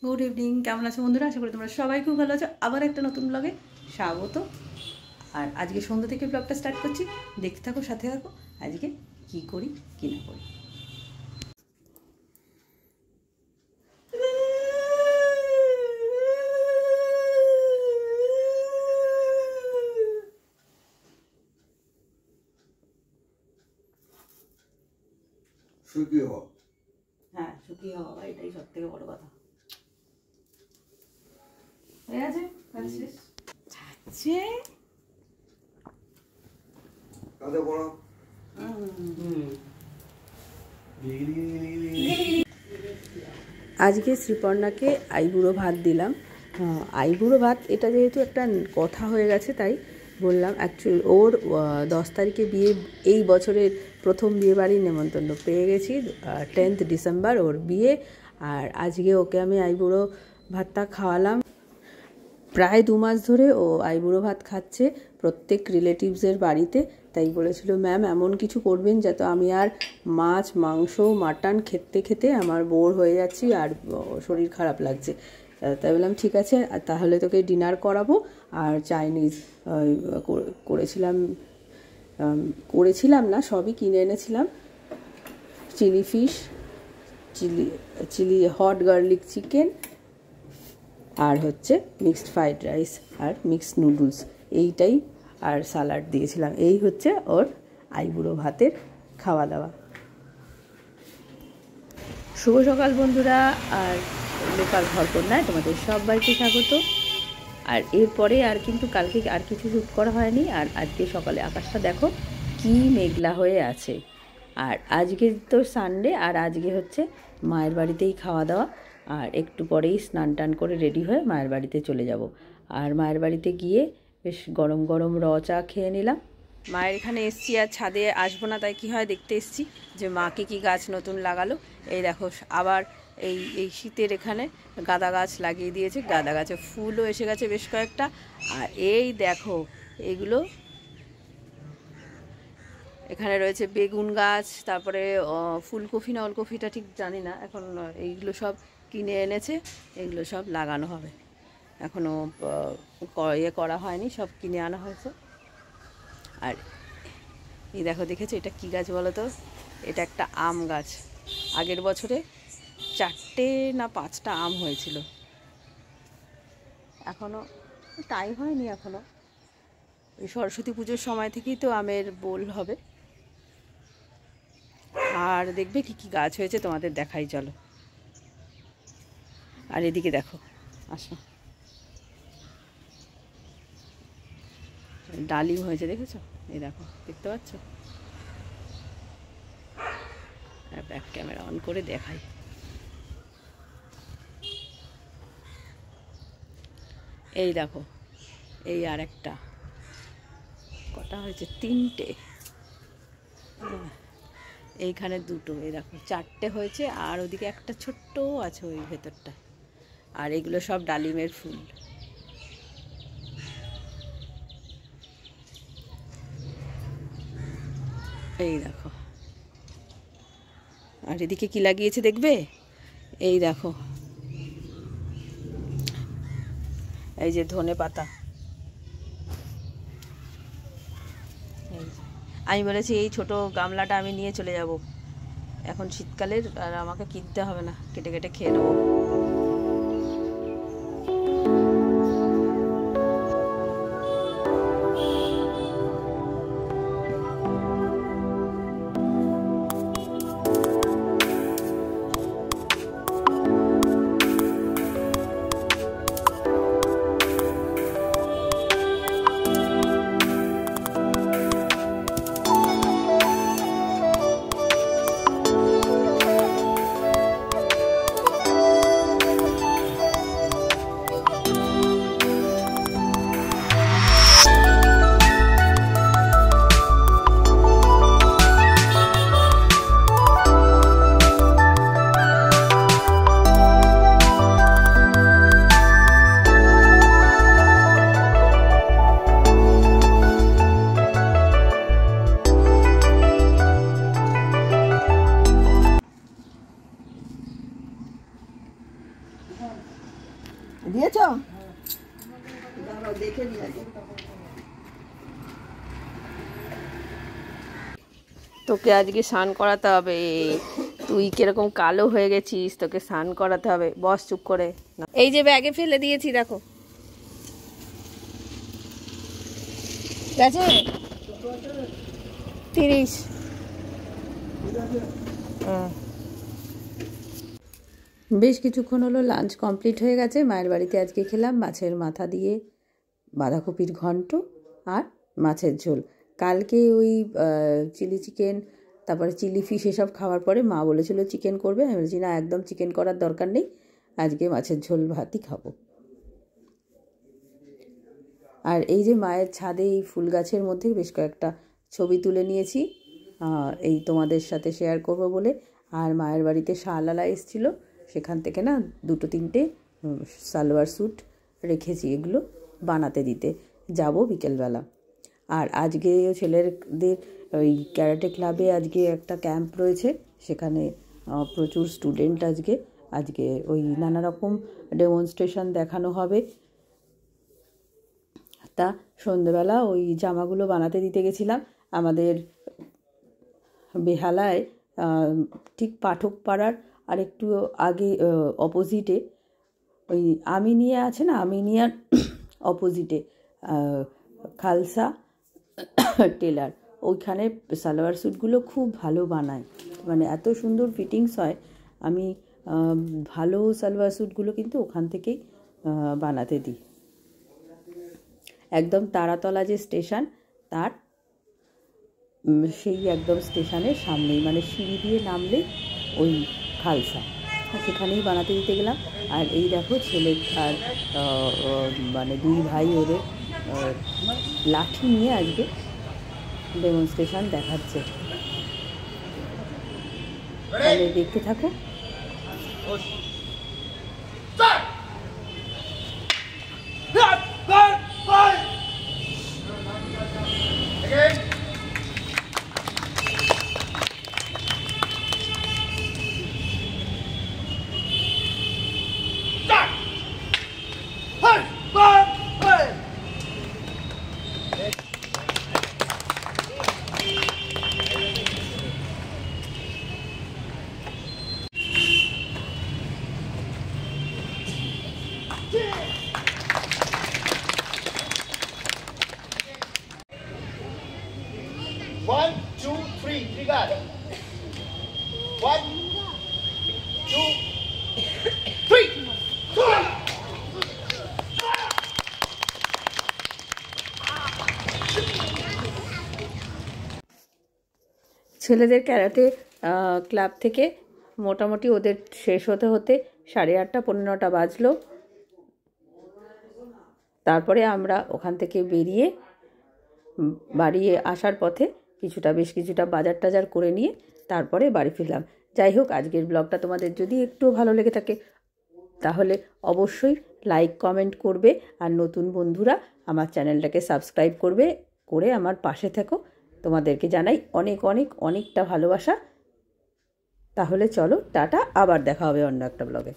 Good evening, কেমন আছো বন্ধুরা? আশা করি তোমরা সবাই খুব ভালো আছো। আবার একটা নতুন ব্লগে স্বাগত। আর আজকে সন্ধ্যা থেকে ব্লগটা স্টার্ট করছি, দেখতে থাকো, সাথে থাকো। আজকে কি করি কি না করি। সুখী হও। হ্যাঁ, সুখী হওয়া, এটাই সব থেকে বড় কথা। হয়ে গেছে কাজ শেষ। কাঁধে বড় আজকে শ্রীপর্ণাকে আইবুড়ো ভাত দিলাম। আইবুড়ো ভাত এটা যেহেতু একটা কথা হয়ে গেছে, তাই বললাম। অ্যাকচুয়ালি ওর 10 তারিখে বিয়ে, এই বছরের প্রথম বিয়ে বাড়ির নেমন্তন্ন পেয়ে গেছি। 10th ডিসেম্বর ওর বিয়ে। আর আজকে ওকে আমি আইবুড়ো ভাতটা খাওয়ালাম। প্রায় 2 মাস ধরে ও আইবুড়ো ভাত খাচ্ছে প্রত্যেক রিলেটিভসের বাড়িতে। তাই বলেছিল, ম্যাম এমন কিছু করবেন যাতে আমি আর মাছ মাংস মাটন খেতে খেতে আমার বোর হয়ে যাচ্ছি আর শরীর খারাপ লাগছে। তাই বললাম ঠিক আছে, তাহলে তোকে ডিনার করাবো। আর চাইনিজ করেছিলাম না, সবই কিনে এনেছিলাম। Chilli fish, chilli hot garlic chicken, আর হচ্ছে মিক্সড ফ্রাইড রাইস আর মিক্সড নুডলস, এইটাই। আর স্যালাড দিয়েছিলাম। এই হচ্ছে ওর আইবুড়ো ভাতের খাওয়া দাওয়া। শুভ সকাল বন্ধুরা, আর লোকাল ঘরকন্যায় তোমাদের সবাইকে স্বাগত। আর এরপরে আর কিন্তু কালকে আর কিছু শ্যুট করা হয়নি। আর আজকে সকালে আকাশটা দেখো কি মেঘলা হয়ে আছে। আর আজকে তো সানডে, আর আজকে হচ্ছে মায়ের বাড়িতেই খাওয়া দাওয়া। আর একটু পরেই স্নান টান করে রেডি হয়ে মায়ের বাড়িতে চলে যাব। আর মায়ের বাড়িতে গিয়ে বেশ গরম গরম চা খেয়ে নিলাম। মায়ের এখানে এসছি, আর ছাদে আসবো না, তাই কি হয় দেখতে এসছি যে মাকে কি গাছ নতুন লাগালো। এই দেখো, আবার এই শীতের এখানে গাঁদা গাছ লাগিয়ে দিয়েছে। গাঁদা গাছে ফুলও এসে গেছে বেশ কয়েকটা। আর এই দেখো, এগুলো এখানে রয়েছে বেগুন গাছ, তারপরে ফুলকপি না ওলকপিটা ঠিক জানি না এখন। এইগুলো সব কিনে এনেছে, এগুলো সব লাগানো হবে। এখনও ইয়ে করা হয়নি, সব কিনে আনা হয়েছে। আর এই দেখো, দেখেছো এটা কি গাছ বলো তো? এটা একটা আম গাছ। আগের বছরে 4টে না 5টা আম হয়েছিল। এখনও টাইম হয়নি এখনও। ওই সরস্বতী পুজোর সময় থেকেই তো আমের বোল হবে। আর দেখবে কি কি গাছ হয়েছে তোমাদের দেখাই, চলো। আর এদিকে দেখো, আসো, ডালিম হয়েছে, দেখেছো? এই দেখো, দেখতে পাচ্ছ? ব্যাক ক্যামেরা অন করে দেখাই। এই দেখো, এই আর একটা, কটা হয়েছে? 3টে। এইখানে 2টো, এই দেখো 4টে হয়েছে। আর ওদিকে একটা ছোট্ট আছে ওই ভেতরটা। আর এগুলো সব ডালিমের ফুল। এই দেখো, আর এদিকে কি লাগিয়েছে দেখবে? এই দেখো, এই যে ধনে পাতা। আমি বলেছি এই ছোট গামলাটা আমি নিয়ে চলে যাব এখন শীতকালের, আর আমাকে কিনতে হবে না, কেটে কেটে খেয়ে নেবো। দিয়েছ? দেখে নিয়ে আগে। তোকে আজকে স্নান করাতে হবে। তুই কিরকম কালো হয়ে গেছিস, তোকে স্নান করাতে হবে। বস চুপ করে। এই যে ব্যাগে ফেলে দিয়েছি, দেখো। গেছে 30। বেশ কিছুক্ষণ হলো লাঞ্চ কমপ্লিট হয়ে গেছে। মায়ের বাড়িতে আজকে খেলাম মাছের মাথা দিয়ে বাঁধাকপির ঘন্ট আর মাছের ঝোল। কালকে ওই চিলি চিকেন, তারপরে চিলি ফিশ এসব খাওয়ার পরে মা বলেছিল চিকেন করবে। আমি বলেছি না, একদম চিকেন করার দরকার নেই, আজকে মাছের ঝোল ভাতই খাবো। আর এই যে মায়ের ছাদে এই ফুল গাছের মধ্যে বেশ কয়েকটা ছবি তুলে নিয়েছি, এই তোমাদের সাথে শেয়ার করব বলে। আর মায়ের বাড়িতে শাহলালা এসেছিল, সেখান থেকে না 2-3টে সালোয়ার স্যুট রেখেছি, এগুলো বানাতে দিতে যাব বিকেলবেলা। আর আজকে ছেলেদের ওই ক্যারাটে ক্লাবে আজকে একটা ক্যাম্প রয়েছে, সেখানে প্রচুর স্টুডেন্ট আজকে ওই নানা রকম ডেমনস্ট্রেশন দেখানো হবে। তা সন্ধ্যেবেলা ওই জামাগুলো বানাতে দিতে গেছিলাম। আমাদের বেহালায় ঠিক পাঠক পাড়ার আর একটু আগে অপোজিটে ওই আমিনিয়া আছে না, আমিনিয়ার অপোজিটে খালসা টেলার, ওইখানে সালোয়ার স্যুটগুলো খুব ভালো বানায়, মানে এত সুন্দর ফিটিংস হয়। আমি ভালো সালোয়ার স্যুটগুলো কিন্তু ওখান থেকেই বানাতে দিই। একদম তারাতলা যে স্টেশন, তার সেই একদম স্টেশনের সামনেই, মানে সিঁড়ি দিয়ে নামলে ওই খালসা, সেখানেই বানাতে দিতে গেলাম। আর এই দেখো ছেলে আর মানে 2 ভাই ওদের লাঠি নিয়ে আজকে ডেমনস্ট্রেশন দেখাচ্ছে, তাহলে দেখতে থাকো। One, two, three, got it. 1, 2, 3. ছেলেদের ক্যারাটে ক্লাব থেকে মোটামুটি ওদের শেষ হতে হতে 8:30 পৌনে 9টা বাজলো। তারপরে আমরা ওখান থেকে বেরিয়ে বাড়ি আসার পথে বেশ কিছুটা বাজার টাজার করে নিয়ে তারপরে বাড়ি ফিরলাম। যাই হোক, আজকের ব্লগটা তোমাদের যদি একটু ভালো লেগে থাকে তাহলে অবশ্যই লাইক কমেন্ট করবে, আর নতুন বন্ধুরা আমার চ্যানেলটাকে সাবস্ক্রাইব করে আমার পাশে থেকো। তোমাদেরকে জানাই অনেকটা ভালোবাসা। তাহলে চলো, টাটা, আবার দেখা হবে অন্য একটা ব্লগে।